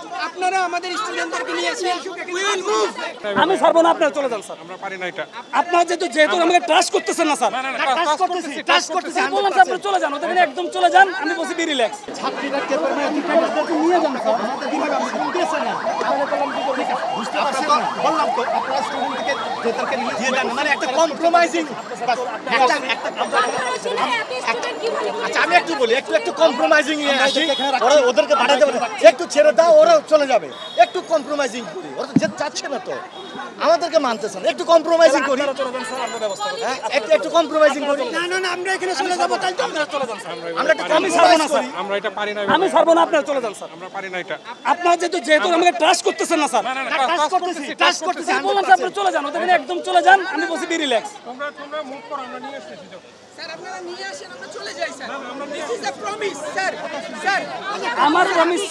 আপনারা আমাদের স্টুডেন্টদেরকে নিয়ে আসেন, উইল মুভ। আমি ছাড়বো না, আপনারা চলে যান স্যার। আমরা পারি না এটা। আপনারা যেহেতু আমাকে ট্রাস্ট করতেছেন না স্যার। ট্রাস্ট করতেছি। আমি বললাম স্যার, আপনারা চলে যান, ওদের একদম চলে যান। আমি বলছি বি রিল্যাক্স। ছাত্রীরা কে পারবে ডিফেন্সদেরকে নিয়ে যান স্যার। আমাদের কিভাবে আপনি দিয়েছেন না আপনারা বললাম বুঝতে পারছেন না, বললাম তো আপনারা স্টুডেন্টদেরকে যেটাকে দিয়ে দেন, মানে একটা কম্প্রোমাইজিং। আচ্ছা আমি একটু বলি, একটু কম্প্রোমাইজিং নিয়ে আসি, ওরা ওদেরকে পাঠাতে পারে, একটু ছেড়ে দাও, ওরা চলে যাবে। একটু কম্প্রোমাইজিং করি, ওরা তো যেতে চাচ্ছে না, তো আমাদেরকে মানতেছেন, একটু কম্প্রোমাইজিং করি। হ্যাঁ, একটু কম্প্রোমাইজিং করি। না না না, আমরা এখানে চলে যাব, তাই তো আপনারা চলে যান স্যার। আমরা একটু আমি ছাড়বো না স্যার। আমরা এটা পারি না। আমি ছাড়বো না, আপনারা চলে যান স্যার। আমরা পারি না এটা। আপনারা যেহেতু আমাকে ট্রাস্ট করতেছেন না স্যার। ট্রাস্ট করতেছি। আমি বললাম স্যার, আপনারা চলে যান, ওদের একদম চলে যান। আমি বলছি বি রিল্যাক্স। তোমরা মুভ করো, আমরা নিয়ে এসেছি। স্যার আপনারা নিয়ে আসেন, আমরা চলে যাই sir. This is a promise sir. Sir আমার promise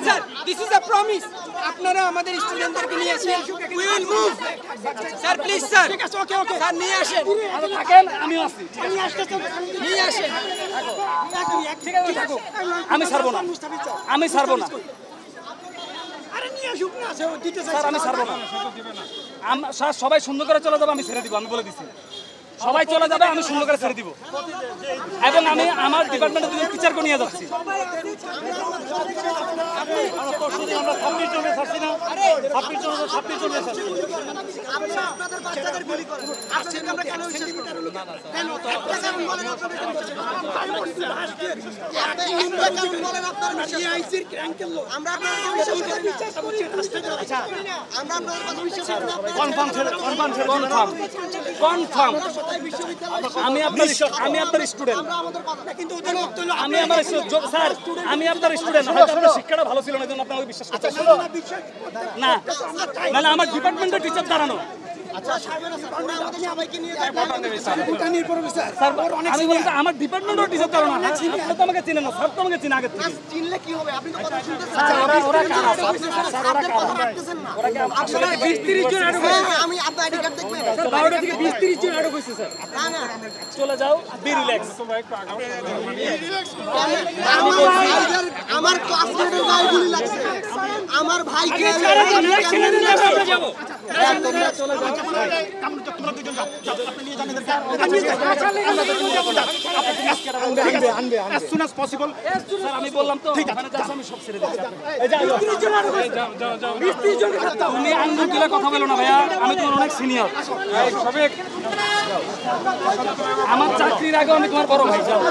sir, this is a promise. আপনারা আমাদের স্টুডেন্টদেরকে নিয়ে আসেন, will move. Sir please sir. ঠিক আছে, ওকে ওকে স্যার, নিয়ে আসেন। থাকেন, আমিও আছি। নিয়ে আসেন। ঠিক আছে, থাকুক। আমি ছাড়বো না, আমি ছাড়বো না আরে নিয়ে আসুক না, স্যার দিতে চাই স্যার, আমি ছাড়বো না। স্যার সবাই সুন্দর করে চলে যাবে, আমি ছেড়ে দিব। আমি বলে দিচ্ছি, সবাই চলে যাবে, আমি সুন্দর করে ছেড়ে দিব। এবং আমি আমার ডিপার্টমেন্টের দুজন টিচারকে নিয়ে যাচ্ছি। কনফার্ম আমি আপনার স্টুডেন্ট। কিন্তু ওদের বক্তব্য হলো আমি আমার স্যার, আমি আপনার স্টুডেন্ট। হয়তো আপনার শিক্ষাটা ভালো ছিল না, জন্য আপনাকে বিশ্বাস করতে না। নাহলে আমার ডিপার্টমেন্টের টিচার দাঁড়ানো। আমি বলছি আমার ডিপার্টমেন্টের টিচার দাঁড়ানো। আপনি তো আমাকে চিনেন না স্যার, তো আমাকে চিনে আগে থেকে। চিনলে কি হবে? আপনি তো কথা শুনতে স্যার, ওরা কারা স্যার? স্যার, ওরা কারা? ওরা কি আপনারা 20-30 জন আটক হয়েছে? আমি আপনার আইডি কার্ড দেখবেন? স্যার 12টা থেকে 20-30 জন আটক হয়েছে স্যার। না না, চলে যাও, বি রিল্যাক্স। আমার ক্লাসমেটের গায়ে গুলি লাগছে, আমার ভাইকে যাবো। আমি বললাম তো, আমি সব ছেড়ে দিচ্ছি। তুমি আঙ্গুল তুলে কথা বলো না ভাইয়া, আমি তোমার অনেক সিনিয়র। আমার চাকরির আগে আমি তোমার বড় ভাই। যাও।